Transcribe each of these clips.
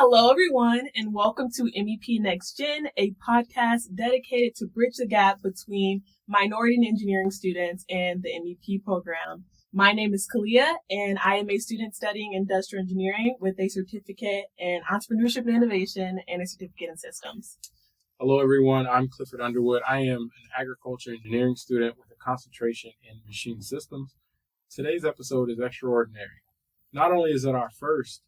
Hello, everyone, and welcome to MEP Next Gen, a podcast dedicated to bridge the gap between minority and engineering students and the MEP program. My name is Kaleia, and I am a student studying industrial engineering with a certificate in entrepreneurship and innovation and a certificate in systems. Hello, everyone. I'm Clifford Underwood. I am an agriculture engineering student with a concentration in machine systems. Today's episode is extraordinary. Not only is it our first,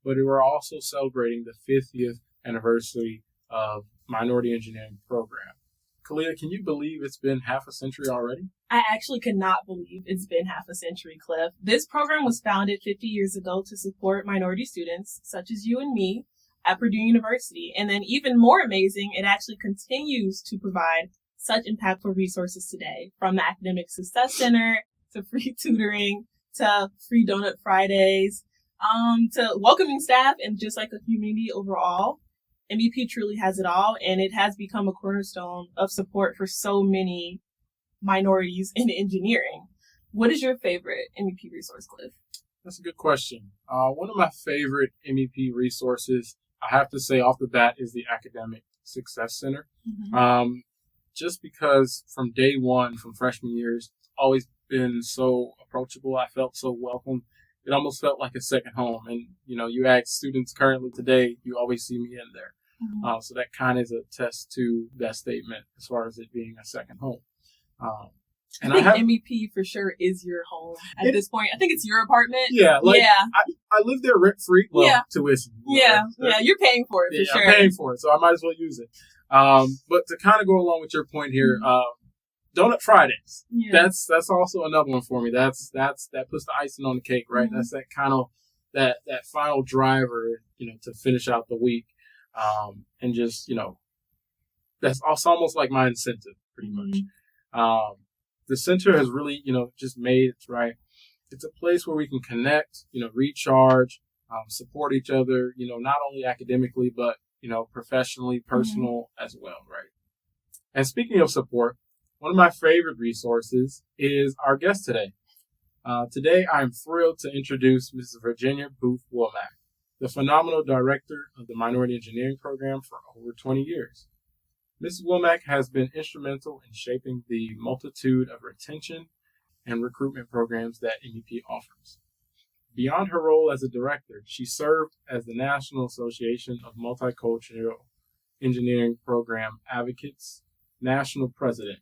but we're also celebrating the 50th anniversary of Minority Engineering Program. Kaleia, can you believe it's been half a century already? I actually cannot believe it's been half a century, Cliff. This program was founded 50 years ago to support minority students, such as you and me, at Purdue University. And then even more amazing, it actually continues to provide such impactful resources today, from the Academic Success Center to free tutoring to free Donut Fridays, to welcoming staff and just like a community overall. MEP truly has it all, and it has become a cornerstone of support for so many minorities in engineering. What is your favorite MEP resource, Cliff? That's a good question. One of my favorite MEP resources, I have to say off the bat, is the Academic Success Center. Mm-hmm. Just because from day one, from freshman years, it's always been so approachable. I felt so welcome. It almost felt like a second home. And, you ask students currently today, you always see me in there. Mm-hmm. So that kind of is a test to that statement as far as it being a second home. And I think MEP for sure is your home at this point. I think it's your apartment. Yeah. I live there rent free. Well, tuition. Yeah. You're paying for it for sure. I'm paying for it, so I might as well use it. But to kind of go along with your point here, Donut Fridays. Yeah. That's also another one for me. That puts the icing on the cake, right? Mm-hmm. That's that kind of that final driver, to finish out the week. And just, that's also almost like my incentive pretty much. The center has really, just made it right. It's a place where we can connect, recharge, support each other, not only academically, but, professionally, personal as well, right? And speaking of support, one of my favorite resources is our guest today. Today, I'm thrilled to introduce Mrs. Virginia Booth Womack, the phenomenal director of the Minority Engineering Program for over 20 years. Mrs. Womack has been instrumental in shaping the multitude of retention and recruitment programs that MEP offers. Beyond her role as a director, she served as the National Association of Multicultural Engineering Program Advocates National President,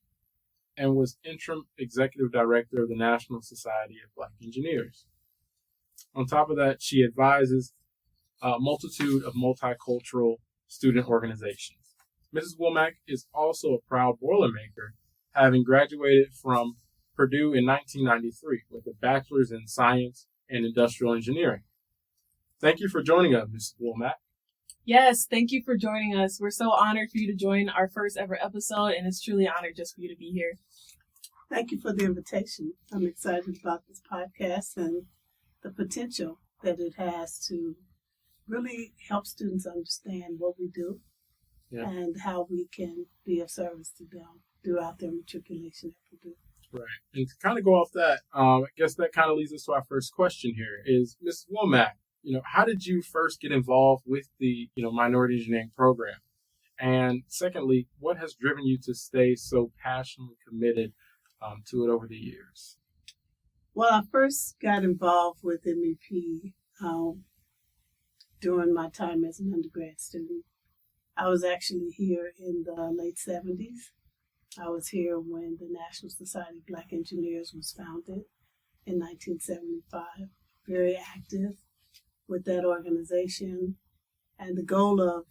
and was interim executive director of the National Society of Black Engineers. On top of that, she advises a multitude of multicultural student organizations. Mrs. Womack is also a proud Boilermaker, having graduated from Purdue in 1993 with a bachelor's in science and industrial engineering. Thank you for joining us, Mrs. Womack. Yes, thank you for joining us. We're so honored for you to join our first ever episode, and it's truly an honor just for you to be here. Thank you for the invitation. I'm excited about this podcast and the potential that it has to really help students understand what we do and how we can be of service to them throughout their matriculation at Purdue. Right. And to kind of go off that, I guess that kind of leads us to our first question here is, Ms. Womack, how did you first get involved with the, Minority Engineering Program? And secondly, what has driven you to stay so passionately committed to it over the years? Well, I first got involved with MEP during my time as an undergrad student. I was actually here in the late 70s. I was here when the National Society of Black Engineers was founded in 1975. Very active with that organization. And the goal of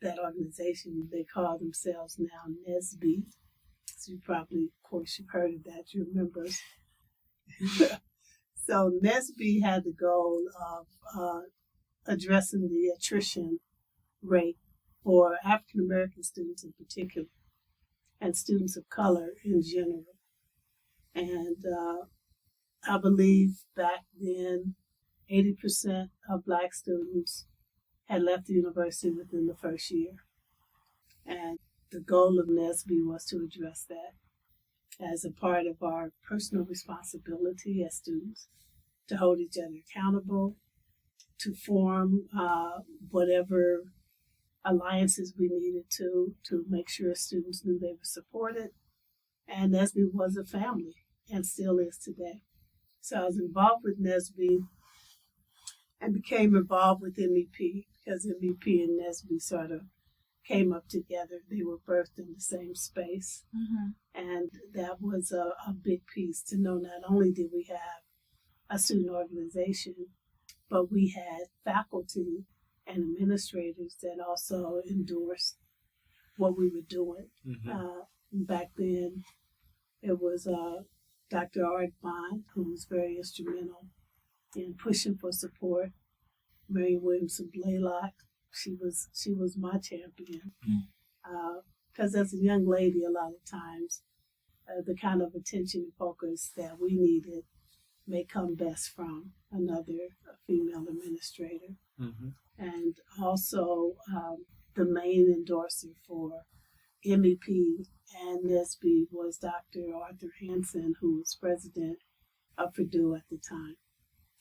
that organization, they call themselves now NSB. So you probably, of course, you've heard of that, you remember. So NSB had the goal of addressing the attrition rate for African American students in particular, and students of color in general. And I believe back then, 80% of Black students had left the university within the first year. And the goal of NSB was to address that as a part of our personal responsibility as students, to hold each other accountable, to form whatever alliances we needed to make sure students knew they were supported. And NSBE was a family and still is today. So I was involved with NSBE and became involved with MEP because MEP and NSBE sort of came up together. They were birthed in the same space. Mm-hmm. And that was a big piece to know not only did we have a student organization, but we had faculty and administrators that also endorsed what we were doing. Mm-hmm. Back then, it was Dr. Art Bond, who was very instrumental in pushing for support. Mary Williamson Blaylock, she was my champion. Because as a young lady, a lot of times, the kind of attention and focus that we needed may come best from another female administrator. Mm-hmm. And also the main endorser for MEP and NSBE was Dr. Arthur Hansen, who was president of Purdue at the time.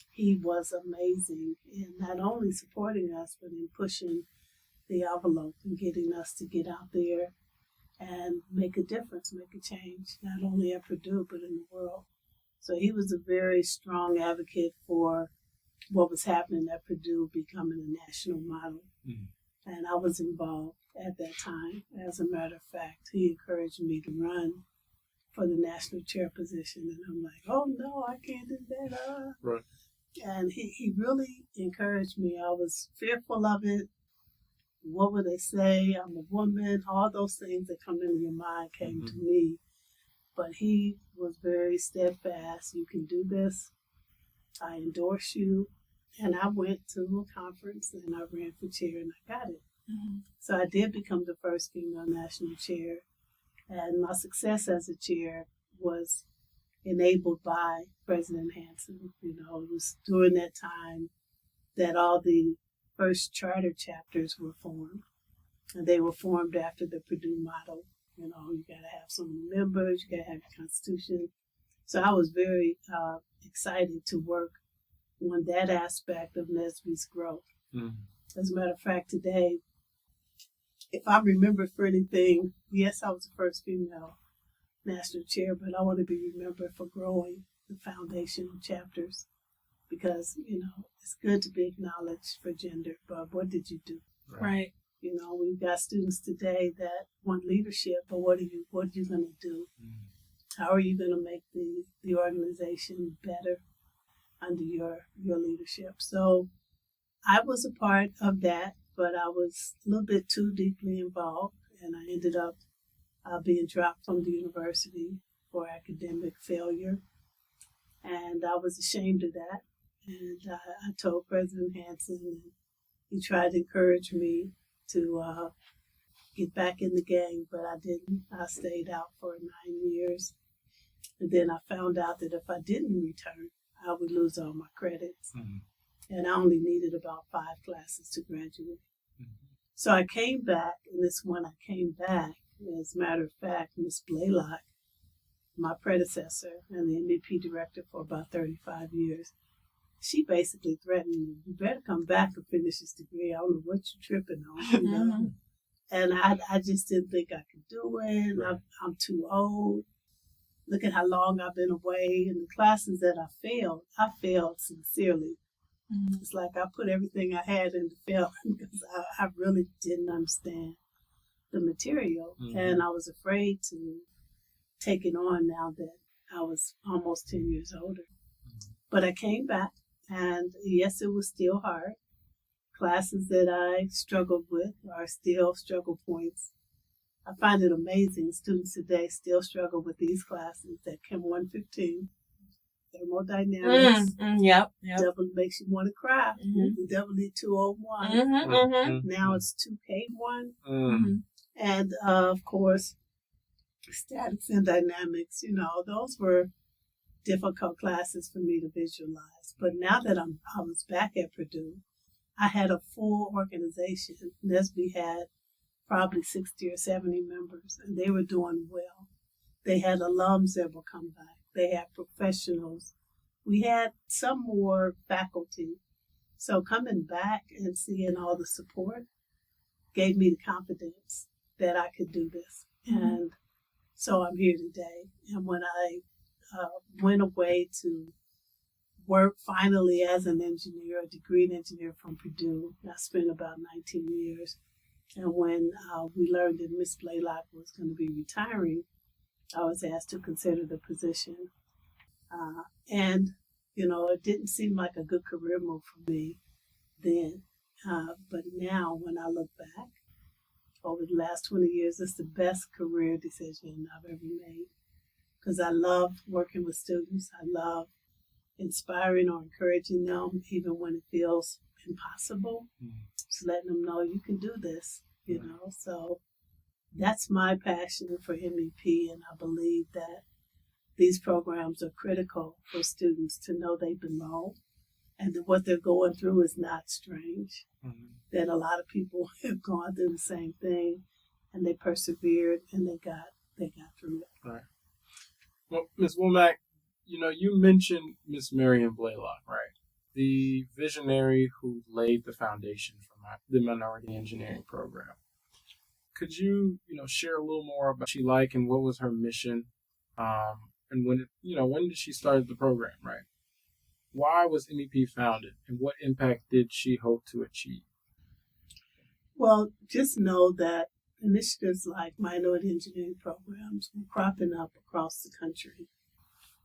He was amazing in not only supporting us, but in pushing the envelope and getting us to get out there and make a difference, make a change, not only at Purdue, but in the world. So he was a very strong advocate for what was happening at Purdue becoming a national model. Mm-hmm. And I was involved at that time. As a matter of fact, he encouraged me to run for the national chair position. And I'm like, oh, no, I can't do that. Right. And he really encouraged me. I was fearful of it. What would they say? I'm a woman. All those things that come into your mind came to me. But he was very steadfast. You can do this. I endorse you. And I went to a conference and I ran for chair and I got it. Mm-hmm. So I did become the first female national chair. And my success as a chair was enabled by President Hansen. You know, it was during that time that all the first charter chapters were formed. And they were formed after the Purdue model. You know, you got to have so many members, you got to have your constitution. So I was very excited to work on that aspect of NSBE's growth. Mm-hmm. As a matter of fact, today, if I remember for anything, yes, I was the first female national chair, but I want to be remembered for growing the foundational chapters because, you know, it's good to be acknowledged for gender, but what did you do? Right. You know, we've got students today that want leadership, but what are you going to do? Mm-hmm. How are you going to make the organization better under your leadership? So I was a part of that, but I was a little bit too deeply involved, and I ended up being dropped from the university for academic failure. And I was ashamed of that. And I told President Hansen, and he tried to encourage me to get back in the game, but I didn't. I stayed out for 9 years. And then I found out that if I didn't return, I would lose all my credits. Mm-hmm. And I only needed about 5 classes to graduate. Mm-hmm. So I came back, and this when I came back, as a matter of fact, Ms. Blaylock, my predecessor and the MEP director for about 35 years, she basically threatened me, you better come back and finish this degree. I don't know what you're tripping on, you know. Mm-hmm. And I just didn't think I could do it. Right. I'm too old. Look at how long I've been away. And the classes that I failed sincerely. Mm-hmm. It's like I put everything I had into failing because I really didn't understand the material. Mm-hmm. And I was afraid to take it on now that I was almost 10 years older. Mm-hmm. But I came back, and yes, it was still hard. Classes that I struggled with are still struggle points. I find it amazing students today still struggle with these classes that Chem 115, thermodynamics. Yep. Double makes you want to cry. Mm-hmm. W201. Mm-hmm, mm-hmm. Now it's 2K1. Mm-hmm. And of course, statics and dynamics. You know, those were difficult classes for me to visualize. But now that I was back at Purdue, I had a full organization. NSBE had probably 60 or 70 members, and they were doing well. They had alums that would come back. They had professionals. We had some more faculty, So coming back and seeing all the support gave me the confidence that I could do this. And so I'm here today. And when I went away to work finally as an engineer, a degreed engineer from Purdue, I spent about 19 years. And when we learned that Miss Blaylock was going to be retiring, I was asked to consider the position. And, it didn't seem like a good career move for me then. But now when I look back over the last 20 years, it's the best career decision I've ever made. Because I love working with students. I love inspiring or encouraging them, even when it feels impossible. Just letting them know you can do this, So that's my passion for MEP, and I believe that these programs are critical for students to know they belong and that what they're going through is not strange. That a lot of people have gone through the same thing and they persevered and they got through it. Right. Well, Ms. Womack, you mentioned Miss Marion Blaylock, right? The visionary who laid the foundation for the minority engineering program. Could you, share a little more about what she like and what was her mission? And when did she start the program, right? Why was MEP founded and what impact did she hope to achieve? Well, just know that initiatives like minority engineering programs were cropping up across the country.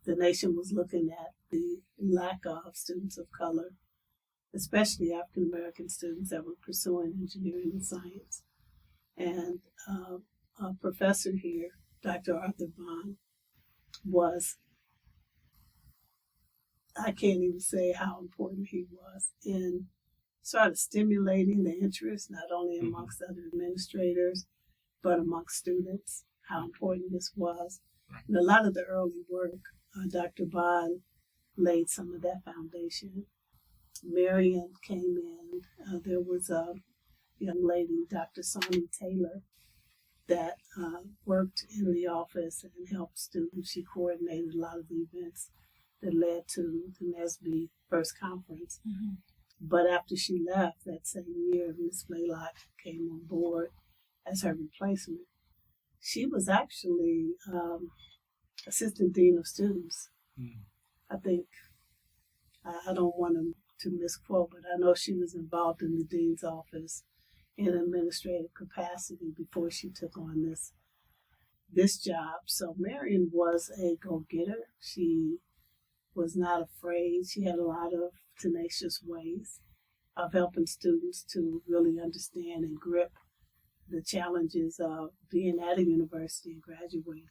The nation was looking at the lack of students of color, especially African American students that were pursuing engineering and science. And a professor here, Dr. Arthur Bond, I can't even say how important he was in sort of stimulating the interest, not only amongst other administrators, but amongst students, how important this was. And a lot of the early work, Dr. Bond laid some of that foundation. Marion came in. There was a young lady, Dr. Sonny Taylor, that worked in the office and helped students. She coordinated a lot of the events that led to the NSB first conference. But after she left that same year, Ms. Blaylock came on board as her replacement. She was actually assistant dean of students. I think, I don't want to misquote, but I know she was involved in the dean's office in administrative capacity before she took on this job. So Marion was a go-getter. She was not afraid. She had a lot of tenacious ways of helping students to really understand and grip the challenges of being at a university and graduating.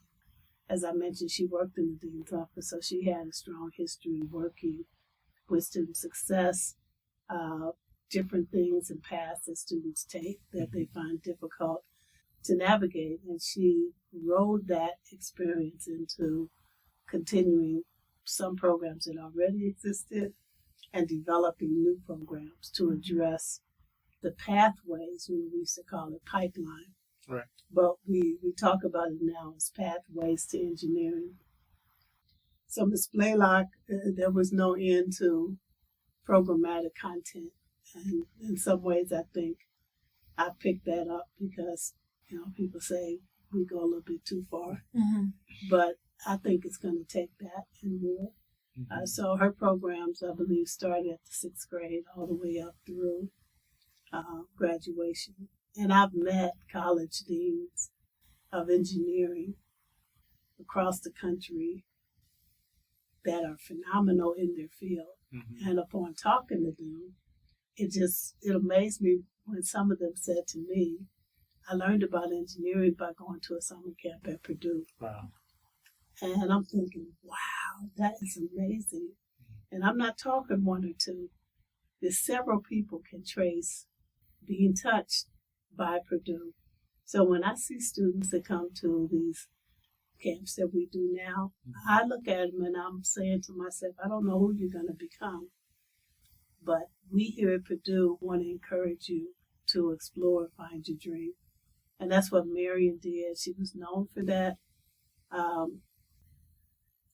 As I mentioned, she worked in the dean's office, so she had a strong history working with student success, different things and paths that students take that they find difficult to navigate. And she rolled that experience into continuing some programs that already existed and developing new programs to address the pathways. We used to call it pipeline. Right. But we talk about it now as pathways to engineering. So Ms. Blaylock, there was no end to programmatic content. And in some ways, I think I picked that up because, people say we go a little bit too far. But I think it's going to take that and more. So her programs, I believe, started at the 6th grade all the way up through graduation. And I've met college deans of engineering across the country that are phenomenal in their field. And upon talking to them, it amazed me when some of them said to me, I learned about engineering by going to a summer camp at Purdue. Wow. And I'm thinking, wow, that is amazing. And I'm not talking one or two. There's several people can trace being touched by Purdue. So when I see students that come to these camps that we do now, I look at them and I'm saying to myself, I don't know who you're going to become. But we here at Purdue want to encourage you to explore and find your dream. And that's what Marion did. She was known for that.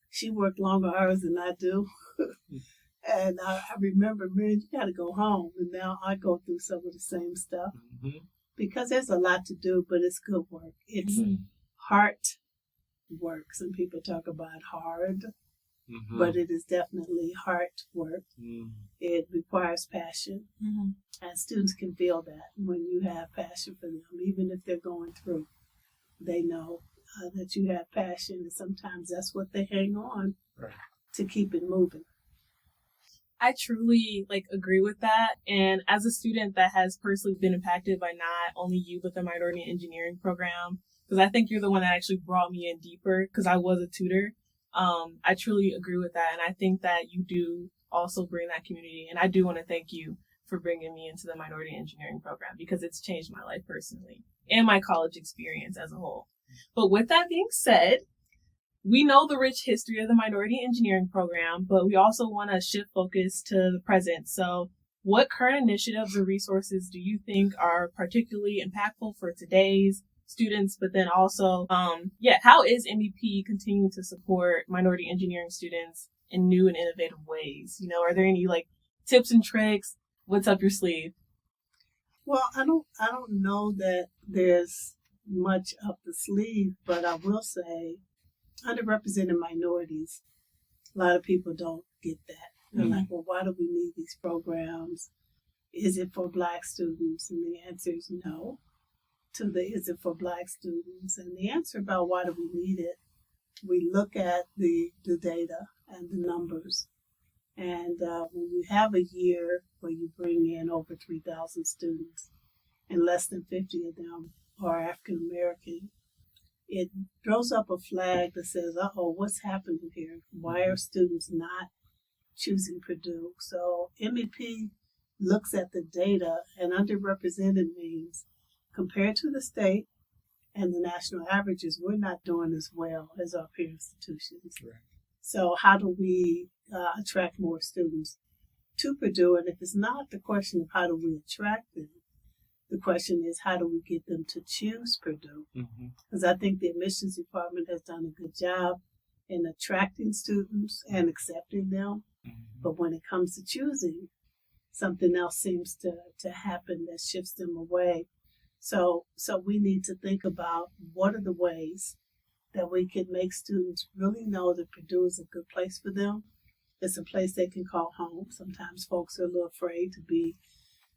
She worked longer hours than I do. And I remember, man, you got to go home. And now I go through some of the same stuff because there's a lot to do, but it's good work. It's heart work. Some people talk about hard, but it is definitely heart work. It requires passion, and students can feel that when you have passion for them, even if they're going through. They know that you have passion, and sometimes that's what they hang on to keep it moving. I truly agree with that. And as a student that has personally been impacted by not only you, but the minority engineering program, because I think you're the one that actually brought me in deeper because I was a tutor. I truly agree with that. And I think that you do also bring that community. And I do want to thank you for bringing me into the minority engineering program because it's changed my life personally and my college experience as a whole. But with that being said, we know the rich history of the minority engineering program, but we also want to shift focus to the present. So what current initiatives or resources do you think are particularly impactful for today's students? But then also, how is MEP continuing to support minority engineering students in new and innovative ways? Are there any tips and tricks? What's up your sleeve? Well, I don't know that there's much up the sleeve, but I will say underrepresented minorities, a lot of people don't get that. They're like, well, why do we need these programs? Is it for Black students? And the answer is no. Is it for Black students? And the answer about why do we need it, we look at the data and the numbers. And when you have a year where you bring in over 3,000 students and less than 50 of them are African American, it throws up a flag that says, uh-oh, what's happening here? Why are students not choosing Purdue? So MEP looks at the data, and underrepresented means compared to the state and the national averages, we're not doing as well as our peer institutions. Right. So how do we attract more students to Purdue? And if it's not the question of how do we attract them, the question is, how do we get them to choose Purdue? Because I think the admissions department has done a good job in attracting students and accepting them. But when it comes to choosing, something else seems to happen that shifts them away. So we need to think about what are the ways that we can make students really know that Purdue is a good place for them. It's a place they can call home. Sometimes folks are a little afraid to be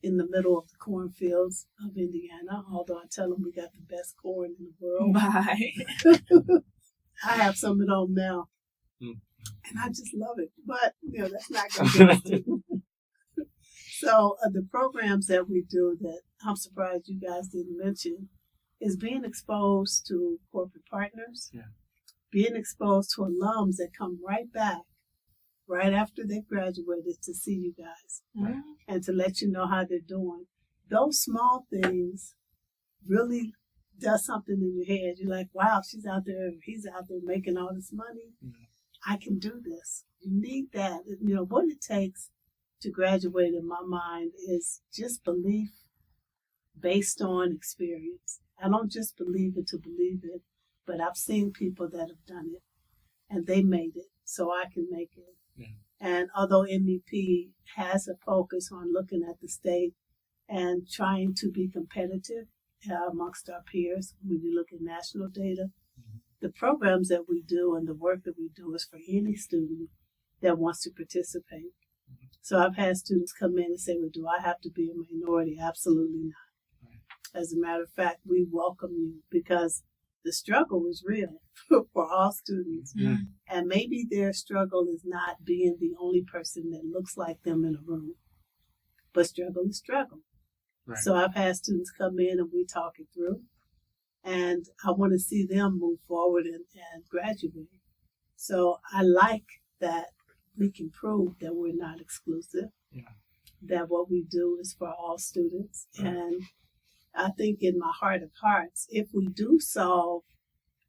in the middle of the cornfields of Indiana, although I tell them we got the best corn in the world. Bye. I have some at home now, and I just love it. But, that's not going to get us to. So the programs that we do that I'm surprised you guys didn't mention is being exposed to corporate partners, being exposed to alums that come right back right after they've graduated to see you guys and to let you know how they're doing. Those small things really does something in your head. You're like, wow, she's out there, he's out there making all this money. I can do this. You need that. What it takes to graduate, in my mind, is just belief based on experience. I don't just believe it to believe it, but I've seen people that have done it and they made it, so I can make it. And although MEP has a focus on looking at the state and trying to be competitive amongst our peers, when you look at national data, the programs that we do and the work that we do is for any student that wants to participate. So I've had students come in and say, well, do I have to be a minority? Absolutely not. As a matter of fact, we welcome you because the struggle is real for all students. And maybe their struggle is not being the only person that looks like them in a room, but struggle is struggle. Right. So I've had students come in and we talk it through, and I want to see them move forward and graduate. So I like that we can prove that we're not exclusive, that what we do is for all students. And I think in my heart of hearts, if we do solve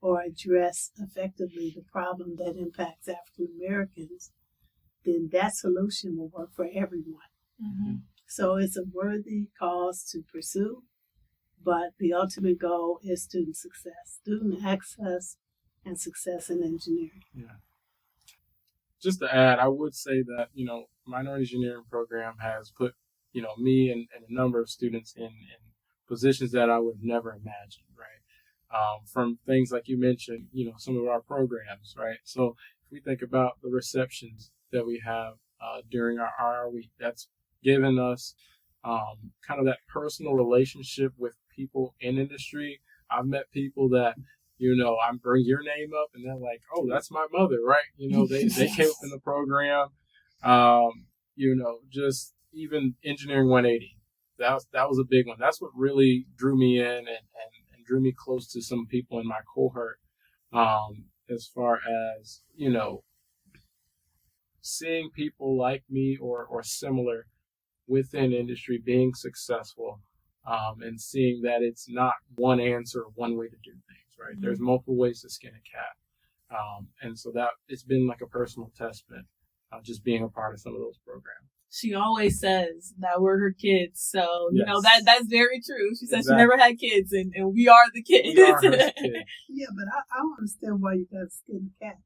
or address effectively the problem that impacts African Americans, then that solution will work for everyone. So it's a worthy cause to pursue, but the ultimate goal is student success, student access, and success in engineering. just to add, I would say that, minority engineering program has put, me and a number of students in positions that I would never imagine, right? From things like you mentioned, some of our programs, right? So if we think about the receptions that we have during our IR week, that's given us kind of that personal relationship with people in industry. I've met people that, I bring your name up and they're like, oh, that's my mother, right? They came up in the program, just even Engineering 180. That was a big one. That's what really drew me in and drew me close to some people in my cohort, as far as, seeing people like me or similar within industry being successful, and seeing that it's not one answer, one way to do things, right? Mm-hmm. There's multiple ways to skin a cat. And so that it's been like a personal testament, just being a part of some of those programs. She always says that we're her kids. So, yes. That's very true. She says exactly. She never had kids and we are the kids. We are her kids. Yeah, but I don't understand why you got to skin the cat.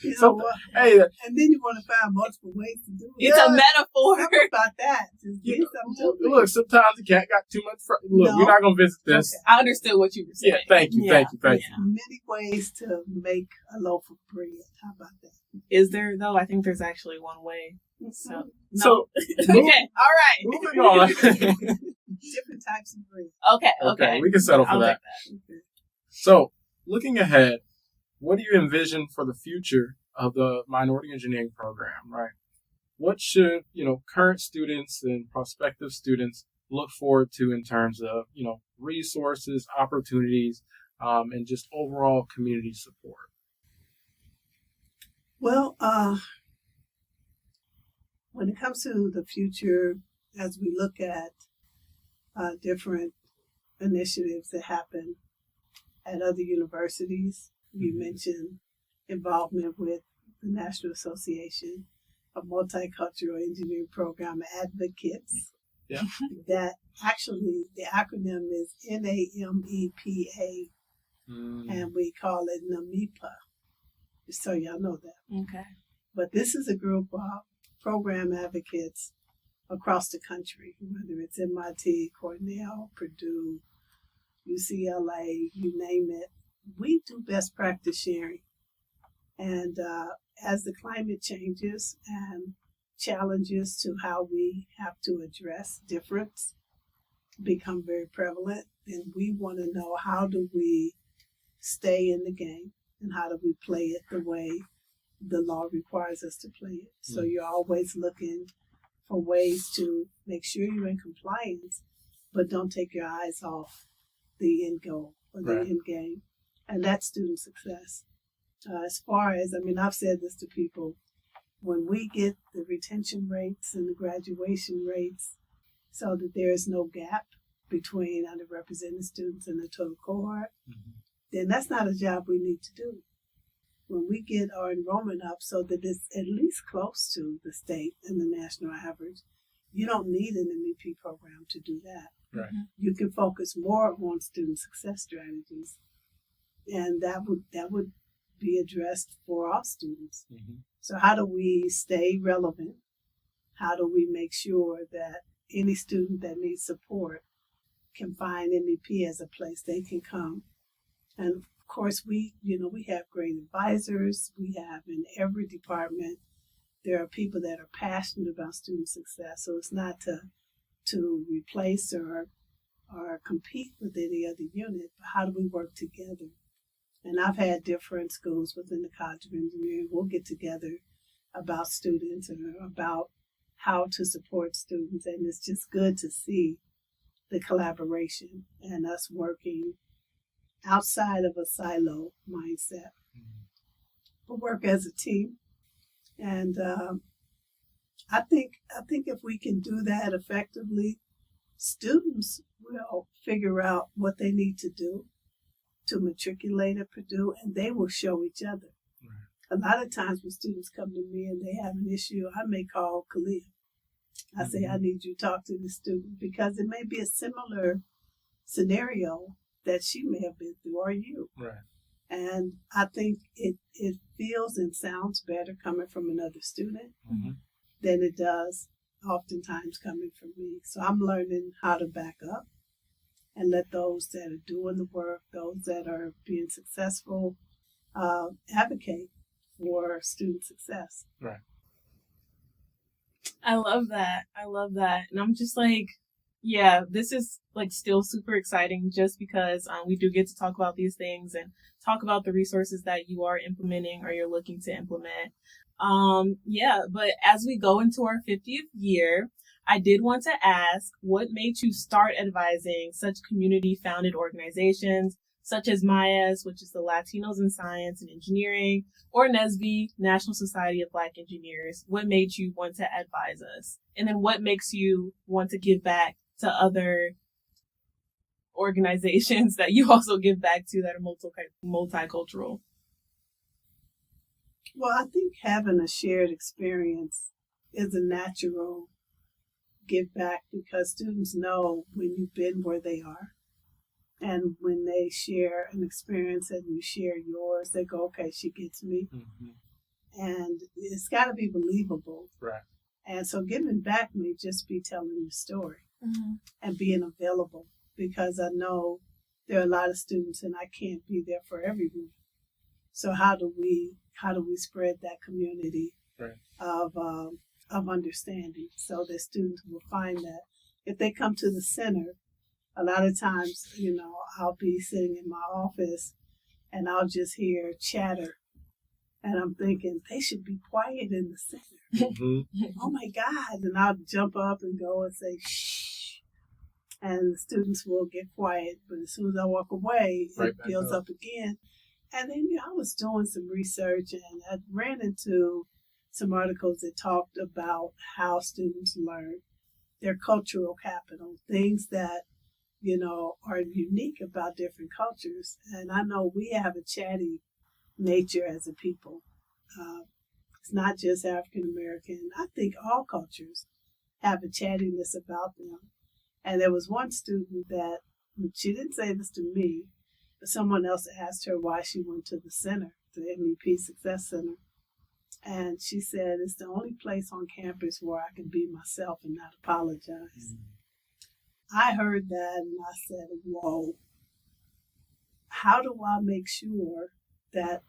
Hey, and then you want to find multiple ways to do it. It's a metaphor. How about that? Just get something to look, sometimes the cat got too much. We're not going to visit this. Okay. I understood what you were saying. Yeah, thank you. Many ways to make a loaf of bread. How about that? Is there, though? I think there's actually one way. So okay, all right. Moving on. Different types of bread. Okay. We can settle for I'll that. Okay. So, looking ahead, what do you envision for the future of the minority engineering program, right? What should, current students and prospective students look forward to in terms of, resources, opportunities, and just overall community support? Well, when it comes to the future, as we look at different initiatives that happen at other universities, you mentioned involvement with the National Association of Multicultural Engineering Program Advocates. Yeah. That actually, the acronym is NAMEPA, and we call it NAMEPA, just so y'all know that. Okay. But this is a group of program advocates across the country, whether it's MIT, Cornell, Purdue, UCLA, you name it. We do best practice sharing. And as the climate changes and challenges to how we have to address difference become very prevalent, then we want to know, how do we stay in the game and how do we play it the way the law requires us to play it? So you're always looking for ways to make sure you're in compliance, but don't take your eyes off the end goal or the end game. And that's student success. As far as, I've said this to people, when we get the retention rates and the graduation rates so that there is no gap between underrepresented students and the total cohort, then that's not a job we need to do. When we get our enrollment up so that it's at least close to the state and the national average, you don't need an MEP program to do that. Right. You can focus more on student success strategies, and that would be addressed for all students. So how do we stay relevant? How do we make sure that any student that needs support can find MEP as a place they can come? And of course, we have great advisors. We have in every department, there are people that are passionate about student success. So it's not to replace or compete with any other unit, but how do we work together? And I've had different schools within the College of Engineering. We'll get together about students and about how to support students. And it's just good to see the collaboration and us working outside of a silo mindset, but work as a team. And I think if we can do that effectively, students will figure out what they need to do to matriculate at Purdue, and they will show each other. A lot of times when students come to me and they have an issue, I may call Kaleia. I say, I need you to talk to the student, because it may be a similar scenario that she may have been through, or you. Right. And I think it feels and sounds better coming from another student than it does oftentimes coming from me. So I'm learning how to back up and let those that are doing the work, those that are being successful, advocate for student success. Right. I love that. And I'm just like, yeah, this is like still super exciting just because we do get to talk about these things and talk about the resources that you are implementing or you're looking to implement. But as we go into our 50th year, I did want to ask, what made you start advising such community-founded organizations such as MAIAS, which is the Latinos in Science and Engineering, or NSBE, National Society of Black Engineers? What made you want to advise us? And then what makes you want to give back to other organizations that you also give back to that are multicultural? Well, I think having a shared experience is a natural give back because students know when you've been where they are. And when they share an experience and you share yours, they go, okay, she gets me. And it's got to be believable. Right. And so giving back may just be telling the story and being available, because I know there are a lot of students and I can't be there for everyone. So how do we spread that community of understanding so that students will find that if they come to the center, a lot of times, I'll be sitting in my office and I'll just hear chatter. And I'm thinking, they should be quiet in the center. Oh my God. And I'll jump up and go and say, shh. And the students will get quiet. But as soon as I walk away, it builds up again. And then I was doing some research and I ran into some articles that talked about how students learn, their cultural capital, things that are unique about different cultures. And I know we have a chatty nature as a people. It's not just African American. I think all cultures have a chattiness about them. And there was one student that, she didn't say this to me, but someone else asked her why she went to the center, the MEP Success Center. And she said, it's the only place on campus where I can be myself and not apologize. I heard that and I said, whoa, how do I make sure that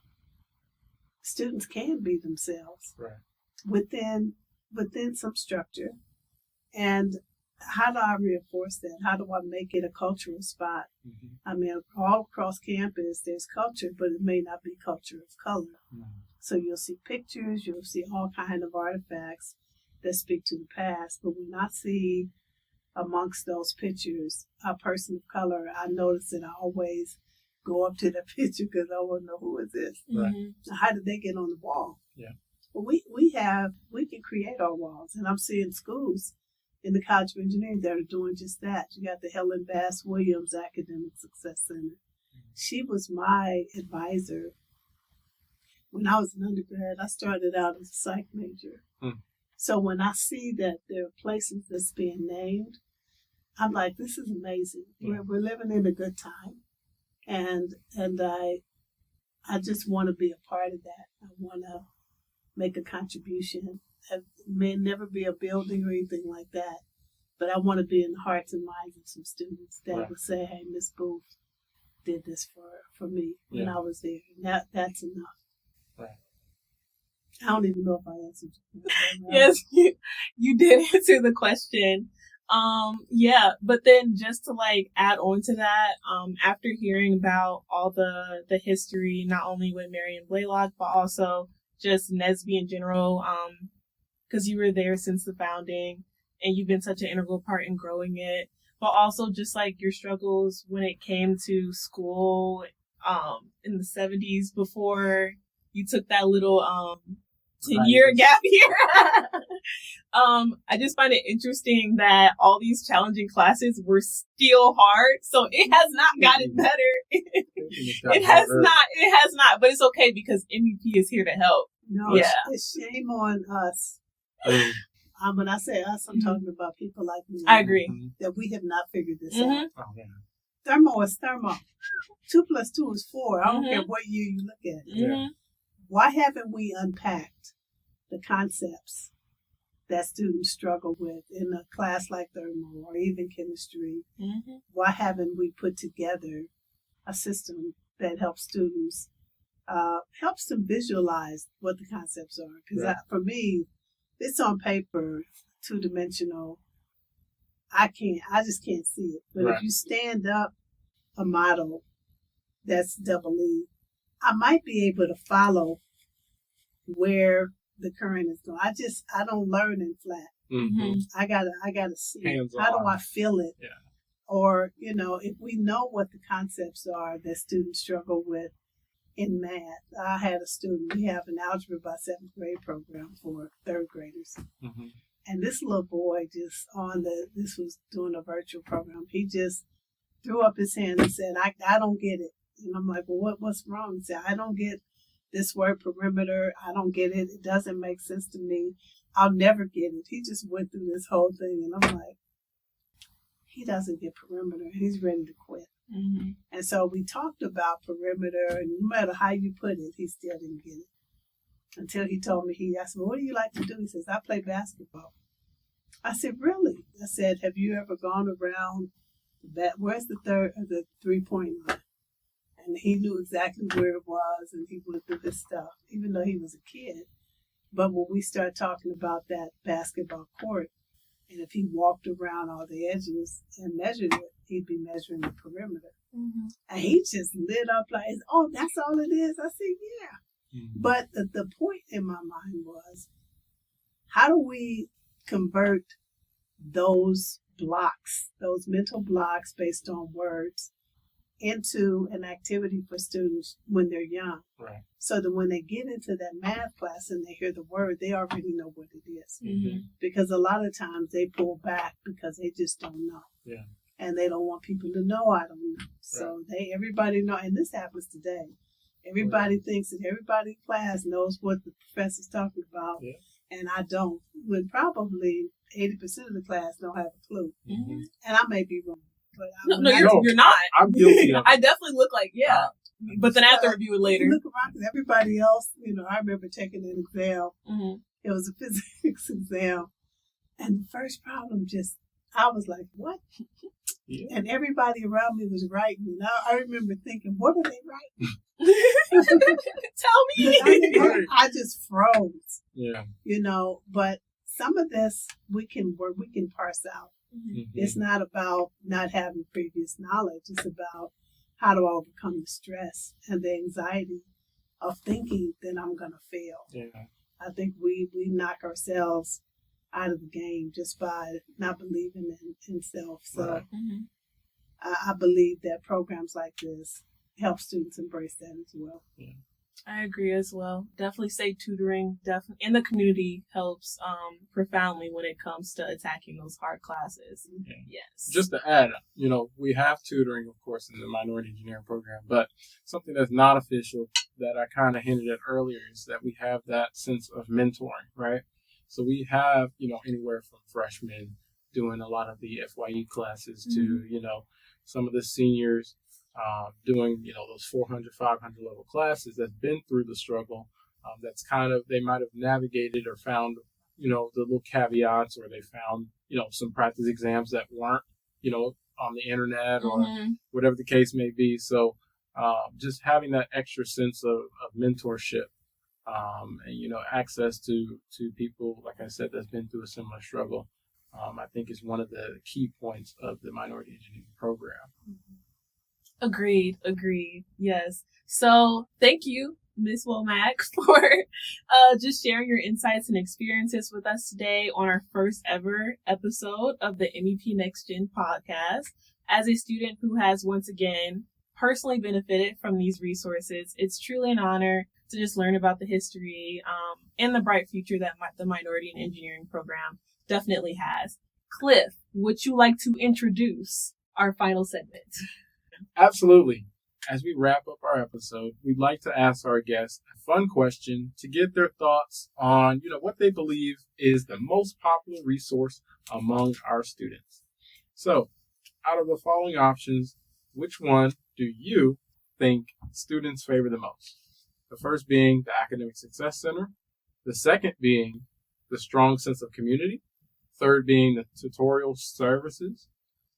students can be themselves within some structure? And how do I reinforce that? How do I make it a cultural spot? I mean, all across campus, there's culture, but it may not be culture of color. So you'll see pictures, you'll see all kinds of artifacts that speak to the past. But when I see amongst those pictures a person of color, I notice that I always go up to that picture because I want to know, who is this? How did they get on the wall? Well, we can create our walls, and I'm seeing schools in the College of Engineering that are doing just that. You got the Helen Bass Williams Academic Success Center. She was my advisor when I was an undergrad. I started out as a psych major. So when I see that there are places that's being named, I'm like, this is amazing. We're living in a good time. And I just want to be a part of that. I want to make a contribution. It may never be a building or anything like that, but I want to be in the hearts and minds of some students that would say, hey, Miss Booth did this for me when I was there. And that's enough. I don't even know if I answered your question. Yes, you did answer the question. But then just to add on to that, after hearing about all the history, not only with Marion Blaylock, but also just NSBE in general, because you were there since the founding and you've been such an integral part in growing it, but also just your struggles when it came to school, in the 70s before you took that little, 10-year gap year. I just find it interesting that all these challenging classes were still hard. So it has not gotten better. It has not, but it's okay because MEP is here to help. No, it's shame on us. When I say us, I'm talking about people like me. I agree. That we have not figured this out. Thermo is thermo. 2 plus 2 is 4. I don't care what year you look at it. Yeah. Why haven't we unpacked the concepts that students struggle with in a class like thermo or even chemistry? Why haven't we put together a system that helps students, helps them visualize what the concepts are? Because for me, it's on paper, 2-dimensional. I just can't see it. But if you stand up a model that's double E, I might be able to follow where the current is going. I don't learn in flat. I gotta see it. How do I feel it? Yeah. Or, if we know what the concepts are that students struggle with in math. I had a student, we have an algebra by 7th grade program for 3rd graders. And this little boy this was doing a virtual program. He just threw up his hand and said, I don't get it. And I'm like, well, what's wrong? He said, I don't get this word perimeter. I don't get it. It doesn't make sense to me. I'll never get it. He just went through this whole thing. And I'm like, he doesn't get perimeter. He's ready to quit. And so we talked about perimeter, and no matter how you put it, he still didn't get it. Until he told me, he asked me, what do you like to do? He says, I play basketball. I said, really? I said, have you ever gone around that? Where's the 3-point line? And he knew exactly where it was, and he went through this stuff, even though he was a kid. But when we start talking about that basketball court, and if he walked around all the edges and measured it, he'd be measuring the perimeter. And he just lit up like, oh, that's all it is? I said, yeah. But the point in my mind was, how do we convert those blocks, those mental blocks based on words, into an activity for students when they're young? Right. So that when they get into that math class and they hear the word, they already know what it is. Because a lot of times they pull back because they just don't know. Yeah. And they don't want people to know I don't know. So everybody know, and this happens today. Everybody thinks that everybody in class knows what the professor's talking about, and I don't. When probably 80% of the class don't have a clue. And I may be wrong. But you're not. I'm guilty of it. I definitely look like, but then I have to review it later. Look around, because everybody else, I remember taking an exam. It was a physics exam. And the first problem I was like, what? And everybody around me was writing. And I remember thinking, what are they writing? Tell me. I just froze. Yeah. But some of this we can parse out. It's not about not having previous knowledge. It's about how to overcome the stress and the anxiety of thinking that I'm going to fail. Yeah. I think we knock ourselves out of the game just by not believing in self. So I believe that programs like this help students embrace that as well. Yeah. I agree as well. Definitely say tutoring in the community helps profoundly when it comes to attacking those hard classes. Yes. Just to add, we have tutoring, of course, in the minority engineering program, but something that's not official that I kind of hinted at earlier is that we have that sense of mentoring, right? So we have, anywhere from freshmen doing a lot of the FYE classes to, some of the seniors doing, those 400, 500 level classes that's been through the struggle. That's they might have navigated or found, the little caveats, or they found, some practice exams that weren't, on the internet or whatever the case may be. So just having that extra sense of mentorship and, access to people, like I said, that's been through a similar struggle, I think is one of the key points of the minority engineering program. Agreed. Yes. So thank you, Ms. Womack, for just sharing your insights and experiences with us today on our first ever episode of the MEP Next Gen Podcast. As a student who has once again personally benefited from these resources, it's truly an honor to just learn about the history and the bright future that the Minority and Engineering program definitely has. Cliff, would you like to introduce our final segment? Absolutely. As we wrap up our episode, we'd like to ask our guests a fun question to get their thoughts on, what they believe is the most popular resource among our students. So, out of the following options, which one do you think students favor the most? The first being the Academic Success Center, the second being the strong sense of community, third being the tutorial services,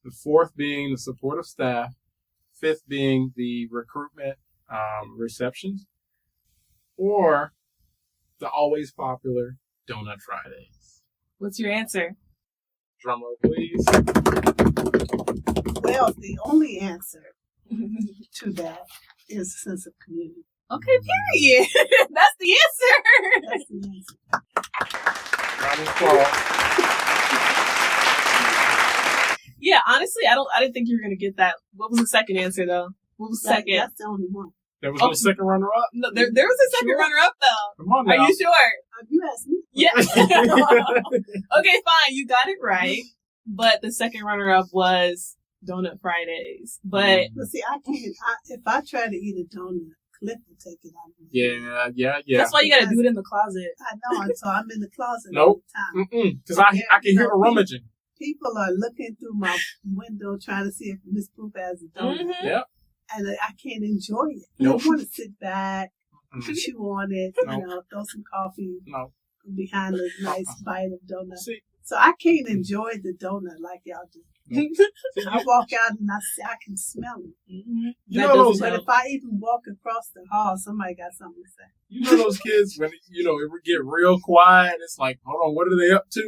the fourth being the supportive staff, fifth being the recruitment receptions, or the always popular Donut Fridays. What's your answer? Drum roll, please. Well, the only answer to that is a sense of community. Okay, period. That's the answer. That's the answer. Round of applause. Yeah, honestly, I didn't think you were gonna get that. What was the second answer though? What was the second? That's the only one. There was no second runner-up? No, there was a second runner-up though. Come on now. Are you sure? You asked me. Yeah. Okay, fine. You got it right. But the second runner-up was Donut Fridays. But see, I can't. If I try to eat a donut, Cliff will take it out of me. Yeah. That's why you gotta do it in the closet. I know, and so I'm in the closet Nope. all the time. Because I can hear the rummaging. People are looking through my window trying to see if Miss Poop has a donut. Mm-hmm. Yep. And I can't enjoy it. Nope. I want to sit back, chew on it, throw some coffee behind a nice bite of donut. See, so I can't enjoy the donut like y'all do. I walk out and I can smell it. Mm-hmm. You know those, but if I even walk across the hall, somebody got something to say. You know those kids when it would get real quiet. It's like, hold on, what are they up to?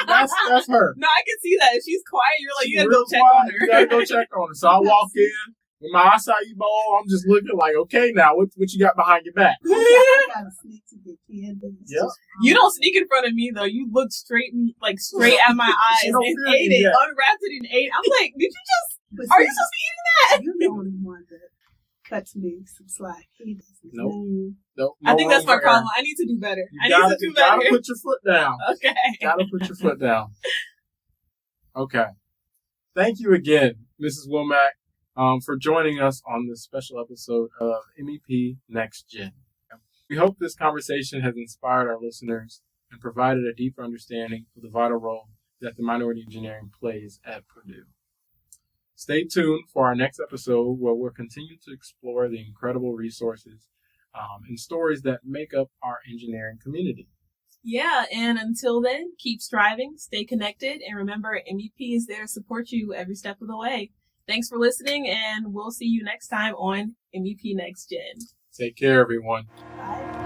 That's her. No, I can see that. If she's quiet, you're like, you gotta go check on her. You gotta go check on her. So I walk in with my acai bowl. I'm just looking like, okay, now what you got behind your back? I gotta sneak to get candy. Yep. You don't sneak in front of me though. You look straight at my eyes and ate it, unwrapped it and ate. I'm like, did you just? Are you supposed to be eating that? You're the only one that cuts me some slack. He doesn't. Nope. I think that's my problem. I need to do better. I need to do better. You gotta put your foot down. Okay. Gotta put your foot down. Okay. Thank you again, Mrs. Womack, for joining us on this special episode of MEP Next Gen. We hope this conversation has inspired our listeners and provided a deeper understanding of the vital role that the minority engineering plays at Purdue. Stay tuned for our next episode where we'll continue to explore the incredible resources and stories that make up our engineering community. Yeah, and until then, keep striving, stay connected, and remember, MEP is there to support you every step of the way. Thanks for listening, and we'll see you next time on MEP Next Gen. Take care, everyone. Bye.